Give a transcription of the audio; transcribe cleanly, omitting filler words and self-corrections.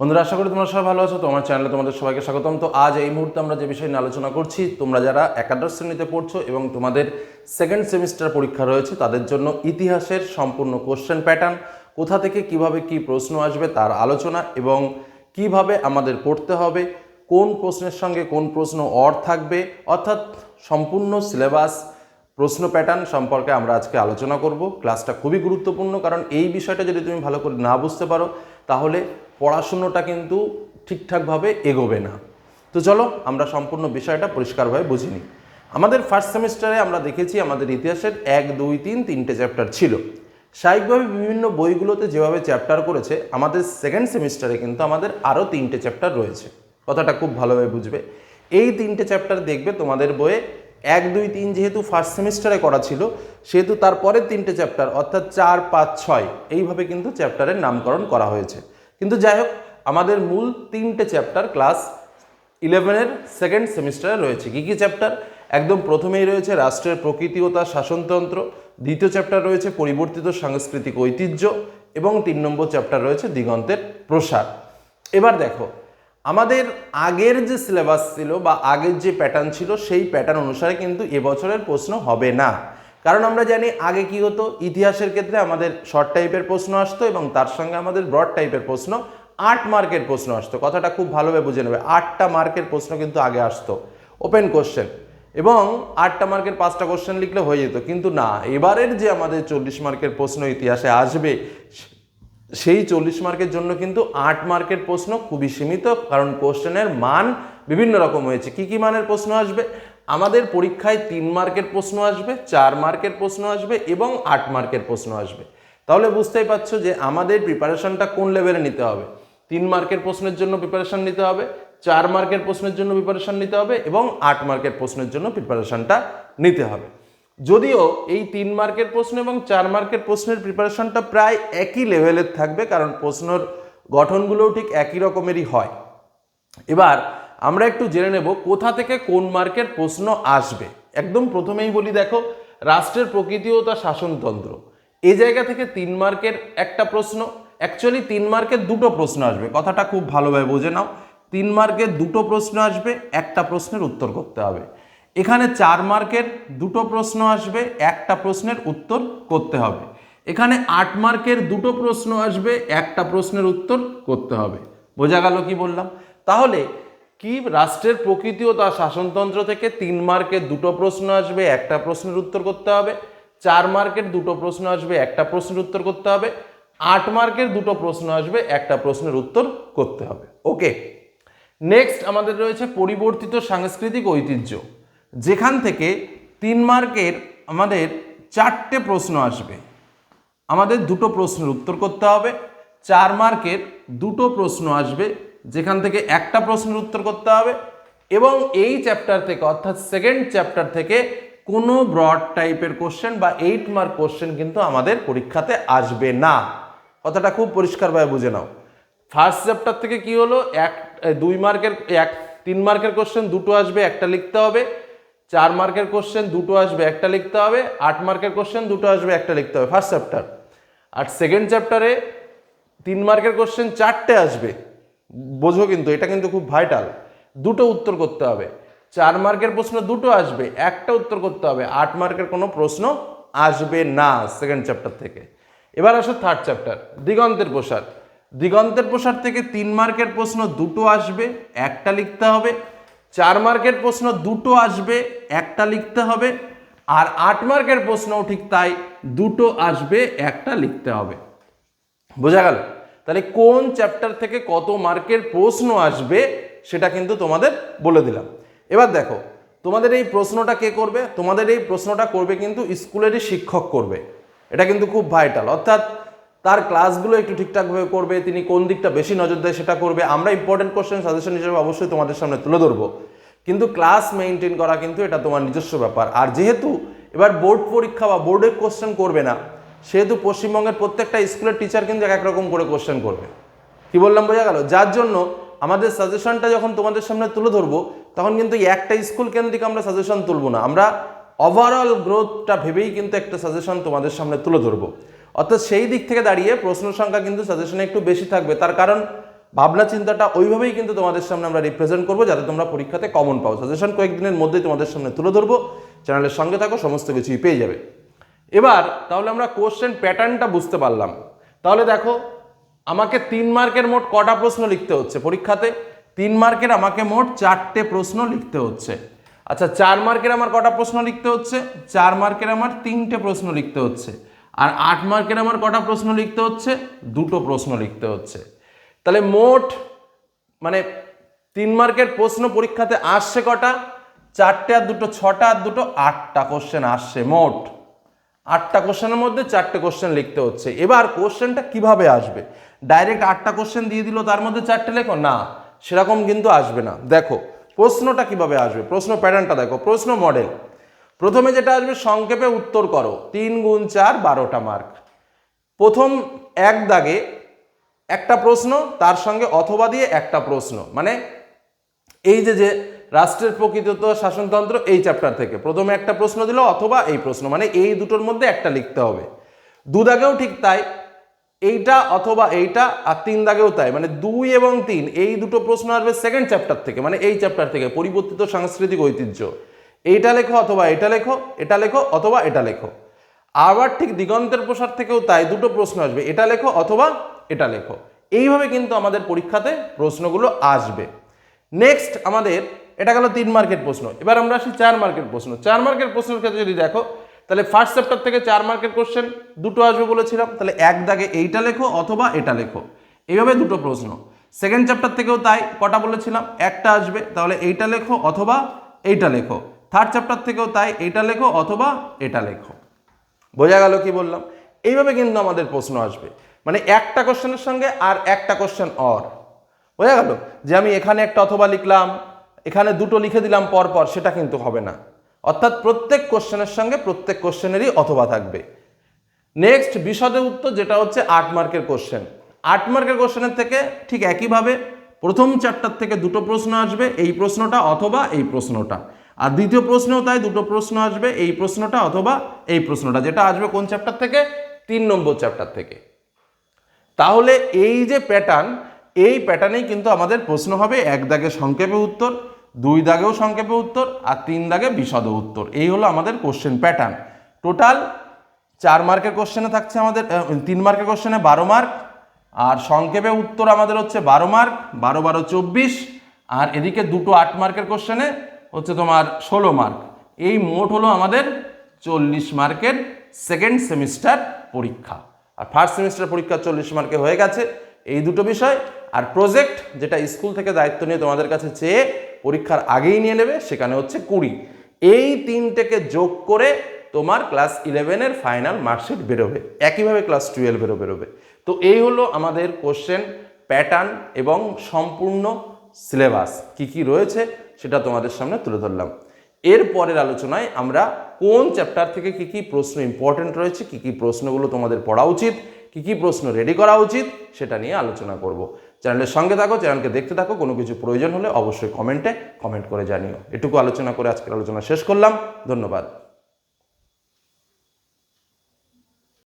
বন্ধুরা, আশা করি তোমরা সবাই ভালো আছো। তোমার চ্যানেলে তোমাদের সবাইকে স্বাগতম। তো আজ এই মুহূর্তে আমরা যে বিষয় নিয়ে আলোচনা করছি, তোমরা যারা একাদশ শ্রেণীতে পড়ছো এবং তোমাদের সেকেন্ড সেমিস্টার পরীক্ষা রয়েছে তাদের জন্য ইতিহাসের সম্পূর্ণ কোশ্চেন প্যাটার্ন, কোথা থেকে কিভাবে কি প্রশ্ন আসবে তার আলোচনা এবং কিভাবে আমাদের পড়তে হবে, কোন প্রশ্নের সঙ্গে কোন প্রশ্ন থাকবে, অর্থাৎ সম্পূর্ণ সিলেবাস প্রশ্ন প্যাটার্ন সম্পর্কে আমরা আজকে আলোচনা করব। ক্লাসটা খুবই গুরুত্বপূর্ণ, কারণ এই বিষয়টা যদি তুমি ভালো করে না বুঝতে পারো তাহলে পড়াশুনোটা কিন্তু ঠিকঠাকভাবে এগোবে না। তো চলো আমরা সম্পূর্ণ বিষয়টা পরিষ্কারভাবে বুঝে নিই। আমাদের ফার্স্ট সেমিস্টারে আমরা দেখেছি আমাদের ইতিহাসের 1, 2, 3 তিনটে চ্যাপ্টার ছিল। স্বাভাবিকভাবে বিভিন্ন বইগুলোতে যেভাবে চ্যাপ্টার করেছে, আমাদের সেকেন্ড সেমিস্টারে কিন্তু আমাদের আরও 3টে চ্যাপ্টার রয়েছে। কথাটা খুব ভালোভাবে বুঝবে। এই 3টে চ্যাপ্টার দেখবে তোমাদের বইয়ে 1, 2, 3 যেহেতু ফার্স্ট সেমিস্টারে করা ছিল, সেহেতু তারপরের 3টে চ্যাপ্টার অর্থাৎ 4, 5, 6 এইভাবে কিন্তু চ্যাপ্টারের নামকরণ করা হয়েছে। কিন্তু যাই হোক, আমাদের মূল 3টে চ্যাপ্টার ক্লাস 11-এর সেকেন্ড সেমিস্টারে রয়েছে। কী কী চ্যাপ্টার? একদম প্রথমেই রয়েছে রাষ্ট্রের প্রকৃতি ও তার শাসনতন্ত্র, দ্বিতীয় চ্যাপ্টার রয়েছে পরিবর্তিত সাংস্কৃতিক ঐতিহ্য এবং 3 নম্বর চ্যাপ্টার রয়েছে দিগন্তের প্রসার। এবার দেখো, আমাদের আগের যে সিলেবাস ছিল বা আগের যে প্যাটার্ন ছিল সেই প্যাটার্ন অনুসারে কিন্তু এবছরের প্রশ্ন হবে না। কারণ আমরা জানি আগে কি হতো, ইতিহাসের ক্ষেত্রে আমাদের শর্ট টাইপের প্রশ্ন আসতো এবং তার সঙ্গে আমাদের ব্রড টাইপের প্রশ্ন 8 মার্কের প্রশ্ন আসতো। কথাটা খুব ভালোভাবে বুঝে নেবে, 8টা মার্কের প্রশ্ন কিন্তু আগে আসতো, ওপেন কোশ্চেন, এবং 8টা মার্কের 5টা কোশ্চেন লিখলে হয়ে যেত। কিন্তু না, এবারের যে আমাদের 40 মার্কের প্রশ্ন ইতিহাসে আসবে, সেই 40 মার্কের জন্য কিন্তু 8 মার্কের প্রশ্ন খুবই সীমিত, কারণ কোশ্চেনের মান বিভিন্ন রকম হয়েছে। কি কি মানের প্রশ্ন আসবে? আমাদের পরীক্ষায় 3 মার্কের প্রশ্ন আসবে, 4 মার্কের প্রশ্ন আসবে এবং 8 মার্কের প্রশ্ন আসবে। তাহলে বুঝতেই পারছো যে আমাদের প্রিপারেশনটা কোন লেভেলে নিতে হবে। 3 মার্কের প্রশ্নের জন্য প্রিপারেশন নিতে হবে, 4 মার্কের প্রশ্নের জন্য প্রিপারেশন নিতে হবে এবং 8 মার্কের প্রশ্নের জন্য প্রিপারেশনটা নিতে হবে। যদিও এই 3 মার্কের প্রশ্ন এবং 4 মার্কের প্রশ্নের প্রিপারেশনটা প্রায় একই লেভেলের থাকবে, কারণ প্রশ্নের গঠনগুলোও ঠিক একই রকমেরই হয়। এবার আমরা একটু জেনে নেব কোথা থেকে কোন মার্কের প্রশ্ন আসবে। একদম প্রথমেই বলি, দেখো, রাষ্ট্রের প্রকৃতি ও তার শাসনতন্ত্র, এই জায়গা থেকে 3 মার্কের একটা প্রশ্ন। অ্যাকচুয়ালি 3 মার্কের দুটো প্রশ্ন আসবে, কথাটা খুব ভালোভাবে বুঝে নাও। 3 মার্কের দুটো প্রশ্ন আসবে, একটা প্রশ্নের উত্তর করতে হবে। এখানে 4 মার্কের দুটো প্রশ্ন আসবে, একটা প্রশ্নের উত্তর করতে হবে। এখানে 8 মার্কের দুটো প্রশ্ন আসবে, একটা প্রশ্নের উত্তর করতে হবে। বোঝা গেল কি বললাম? তাহলে কি, রাষ্ট্রের প্রকৃতি ও তার শাসনতন্ত্র থেকে 3 মার্কের দুটো প্রশ্ন আসবে, একটা প্রশ্নের উত্তর করতে হবে। 4 মার্কের দুটো প্রশ্ন আসবে, একটা প্রশ্নের উত্তর করতে হবে। 8 মার্কের দুটো প্রশ্ন আসবে, একটা প্রশ্নের উত্তর করতে হবে। ওকে, নেক্সট আমাদের রয়েছে পরিবর্তিত সাংস্কৃতিক ঐতিহ্য, যেখান থেকে 3 মার্কের আমাদের 4টে প্রশ্ন আসবে, আমাদের দুটো প্রশ্নের উত্তর করতে হবে। 4 মার্কের দুটো প্রশ্ন আসবে, যেখান থেকে একটা প্রশ্নের উত্তর করতে হবে। এবং এই চ্যাপ্টার থেকে, অর্থাৎ সেকেন্ড চ্যাপ্টার থেকে কোনো ব্রড টাইপের কোশ্চেন বা 8 মার্ক কোশ্চেন কিন্তু আমাদের পরীক্ষাতে আসবে না। কথাটা খুব পরিষ্কারভাবে বুঝে নাও। ফার্স্ট চ্যাপ্টার থেকে কি হলো, 2 মার্কের 3 মার্কের কোশ্চেন দুটো আসবে, একটা লিখতে হবে। 4 মার্কের কোশ্চেন দুটো আসবে, একটা লিখতে হবে। 8 মার্কের কোশ্চেন দুটো আসবে, একটা লিখতে হবে, ফার্স্ট চ্যাপ্টার। আর সেকেন্ড চ্যাপ্টারে 3 মার্কের কোশ্চেন 4টে আসবে, বোঝো কিন্তু এটা কিন্তু খুব ভাইটাল। দুটো উত্তর করতে হবে। 4 মার্কের প্রশ্ন দুটো আসবে, একটা উত্তর করতে হবে। 8 মার্কের কোনো প্রশ্ন আসবে না সেকেন্ড চ্যাপ্টার থেকে। এবার আসো থার্ড চ্যাপ্টার, দিগন্তের প্রসার। দিগন্তের প্রসার থেকে 3 মার্কের প্রশ্ন দুটো আসবে, একটা লিখতে হবে। 4 মার্কের প্রশ্ন দুটো আসবে, একটা লিখতে হবে। আর 8 মার্কের প্রশ্নও ঠিক তাই, দুটো আসবে, একটা লিখতে হবে। বোঝা গেল? তাহলে কোন চ্যাপ্টার থেকে কত মার্কের প্রশ্ন আসবে সেটা কিন্তু তোমাদের বলে দিলাম। এবার দেখো, তোমাদের এই প্রশ্নটা কে করবে? তোমাদের এই প্রশ্নটা করবে কিন্তু স্কুলেরই শিক্ষক করবে। এটা কিন্তু খুব ভাইটাল, অর্থাৎ তার ক্লাসগুলো একটু ঠিকঠাকভাবে করবে, তিনি কোন দিকটা বেশি নজর দেয় সেটা করবে। আমরা ইম্পর্টেন্ট কোশ্চেন সাজেশন হিসেবে অবশ্যই তোমাদের সামনে তুলে ধরবো, কিন্তু ক্লাস মেনটেন করা কিন্তু এটা তোমার নিজস্ব ব্যাপার। আর যেহেতু এবার বোর্ড পরীক্ষা বা বোর্ডের কোশ্চেন করবে না, সেহেতু পশ্চিমবঙ্গের প্রত্যেকটা স্কুলের টিচার কিন্তু এক রকম করে কোশ্চেন করবে। কি বললাম বোঝা গেল? যার জন্য আমাদের সাজেশনটা যখন তোমাদের সামনে তুলে ধরবো, তখন কিন্তু একটা স্কুল কেন্দ্রিক আমরা সাজেশন তুলবো না, আমরা ওভারঅল গ্রোথটা ভেবেই কিন্তু একটা সাজেশন তোমাদের সামনে তুলে ধরবো। অর্থাৎ সেই দিক থেকে দাঁড়িয়ে প্রশ্ন সংখ্যা কিন্তু সাজেশনে একটু বেশি থাকবে। তার কারণ ভাবনা চিন্তাটা ওইভাবেই কিন্তু তোমাদের সামনে আমরা রিপ্রেজেন্ট করবো, যাতে তোমরা পরীক্ষাতে কমন পাও। সাজেশন কয়েকদিনের মধ্যেই তোমাদের সামনে তুলে ধরবো, চ্যানেলের সঙ্গে থাকো, সমস্ত কিছুই পেয়ে যাবে। এবার তাহলে আমরা কোশ্চেন প্যাটার্নটা বুঝতে পারলাম। তাহলে দেখো, আমাকে 3 মার্কের মোট কটা প্রশ্ন লিখতে হচ্ছে পরীক্ষাতে? 3 মার্কের আমাকে মোট 4টে প্রশ্ন লিখতে হচ্ছে। আচ্ছা, 4 মার্কের আমার কটা প্রশ্ন লিখতে হচ্ছে? 4 মার্কের আমার 3টে প্রশ্ন লিখতে হচ্ছে। আর 8 মার্কের আমার কটা প্রশ্ন লিখতে হচ্ছে? 2টো প্রশ্ন লিখতে হচ্ছে। তাহলে মোট মানে 3 মার্কের প্রশ্ন পরীক্ষাতে আসছে কটা? 4টে আর 2টো 6টা আর 2টো 8টা কোশ্চেন আসছে। মোট 8টা কোশ্চেনের মধ্যে 4টে কোশ্চেন লিখতে হচ্ছে। এবার কোশ্চেনটা কিভাবে আসবে? ডাইরেক্ট 8টা কোশ্চেন দিয়ে দিল, তার মধ্যে 4টে লেখো? না, সেরকম কিন্তু আসবে না। দেখো প্রশ্নটা কিভাবে আসবে, প্রশ্ন প্যাটার্নটা দেখো। প্রশ্ন মডেল, প্রথমে যেটা আসবে, সংক্ষেপে উত্তর করো। 3 গুণ 4 12টা মার্ক। প্রথম এক দাগে একটা প্রশ্ন, তার সঙ্গে অথবা দিয়ে একটা প্রশ্ন, মানে এই যে রাষ্ট্রের প্রকৃতিগত শাসনতন্ত্র এই চ্যাপ্টার থেকে প্রথমে একটা প্রশ্ন দিল, অথবা এই প্রশ্ন, মানে এই দুটোর মধ্যে একটা লিখতে হবে। 2 দাগেও ঠিক তাই, এইটা অথবা এইটা, আর 3 দাগেও তাই, মানে 2 এবং 3 এই দুটো প্রশ্ন আসবে সেকেন্ড চ্যাপ্টার থেকে, মানে এই চ্যাপ্টার থেকে, পরিবর্তিত সাংস্কৃতিক ঐতিহ্য। এইটা লেখো অথবা এটা লেখো, এটা লেখো অথবা এটা লেখো। আবার ঠিক দিগন্তের প্রসার থেকেও তাই, দুটো প্রশ্ন আসবে, এটা লেখো অথবা এটা লেখো। এইভাবে কিন্তু আমাদের পরীক্ষাতে প্রশ্নগুলো আসবে। নেক্সট আমাদের এটা গেল 3 মার্কের প্রশ্ন। এবার আমরা আসি 4 মার্কের প্রশ্ন। 4 মার্কের প্রশ্নের ক্ষেত্রে যদি দেখো, তাহলে ফার্স্ট চ্যাপ্টার থেকে 4 মার্কের কোশ্চেন দুটো আসবে বলেছিলাম। তাহলে এক দাগে এইটা লেখো অথবা এটা লেখো, এইভাবে দুটো প্রশ্ন। সেকেন্ড চ্যাপ্টার থেকেও তাই, কটা বলেছিলাম? একটা আসবে, তাহলে এইটা লেখো অথবা এইটা লেখো। থার্ড চ্যাপ্টার থেকেও তাই, এইটা লেখো অথবা এটা লেখো। বোঝা গেল কি বললাম? এইভাবে কিন্তু আমাদের প্রশ্ন আসবে, মানে একটা কোশ্চেনের সঙ্গে আর একটা কোশ্চেন অর। বোঝা গেল? যে আমি এখানে একটা অথবা লিখলাম, এখানে দুটো লিখে দিলাম পর পর, সেটা কিন্তু হবে না। অর্থাৎ প্রত্যেক কোশ্চেনের সঙ্গে প্রত্যেক কোশ্চেনেরই অথবা থাকবে। নেক্সট বিশদে উত্তর, যেটা হচ্ছে 8 মার্কের কোশ্চেন। 8 মার্কের কোশ্চেনের থেকে ঠিক একইভাবে প্রথম চ্যাপ্টার থেকে দুটো প্রশ্ন আসবে, এই প্রশ্নটা অথবা এই প্রশ্নটা। আর দ্বিতীয় প্রশ্নেও তাই, দুটো প্রশ্ন আসবে, এই প্রশ্নটা অথবা এই প্রশ্নটা, যেটা আসবে কোন চ্যাপ্টার থেকে? 3 নম্বর চ্যাপ্টার থেকে। তাহলে এই যে প্যাটার্ন, এই প্যাটার্নেই কিন্তু আমাদের প্রশ্ন হবে। এক দাগে সংক্ষেপে উত্তর, 2 দাগেও সংক্ষেপে উত্তর, আর 3 দাগে বিশদ উত্তর। এই হলো আমাদের কোশ্চেন প্যাটার্ন। টোটাল 4 মার্কের কোশ্চেনে থাকছে আমাদের 3 মার্কের কোশ্চেনে 12 মার্ক, আর সংক্ষেপে উত্তর আমাদের হচ্ছে 12 মার্ক, 12 12 24, আর এদিকে দুটো 8 মার্কের কোশ্চেনে হচ্ছে তোমার 16 মার্ক। এই মোট হলো আমাদের 40 মার্কের সেকেন্ড সেমিস্টার পরীক্ষা। আর ফার্স্ট সেমিস্টার পরীক্ষা 40 মার্কে হয়ে গেছে এই দুটো বিষয়। আর প্রজেক্ট, যেটা স্কুল থেকে দায়িত্ব নিয়ে তোমাদের কাছে চেয়ে পরীক্ষার আগেই নিয়ে নেবে, সেখানে হচ্ছে 20। এই তিনটেকে যোগ করে তোমার ক্লাস 11-এর ফাইনাল মার্কশিট বেরোবে, একইভাবে ক্লাস 12-এরও বেরোবে। তো এই হলো আমাদের কোশ্চেন প্যাটার্ন এবং সম্পূর্ণ সিলেবাস কি কি রয়েছে সেটা তোমাদের সামনে তুলে ধরলাম। এর পরের আলোচনায় আমরা কোন চ্যাপ্টার থেকে কি কি প্রশ্ন ইম্পর্টেন্ট রয়েছে, কি কি প্রশ্নগুলো তোমাদের পড়া উচিত, কি কি প্রশ্ন রেডি করা উচিত, সেটা নিয়ে আলোচনা করব। চ্যানেলের সঙ্গে থাকো, চ্যানেলকে দেখতে থাকো। কোনো কিছু প্রয়োজন হলে অবশ্যই কমেন্ট করে জানিও। এটুকু আলোচনা করে আজকের আলোচনা শেষ করলাম। ধন্যবাদ।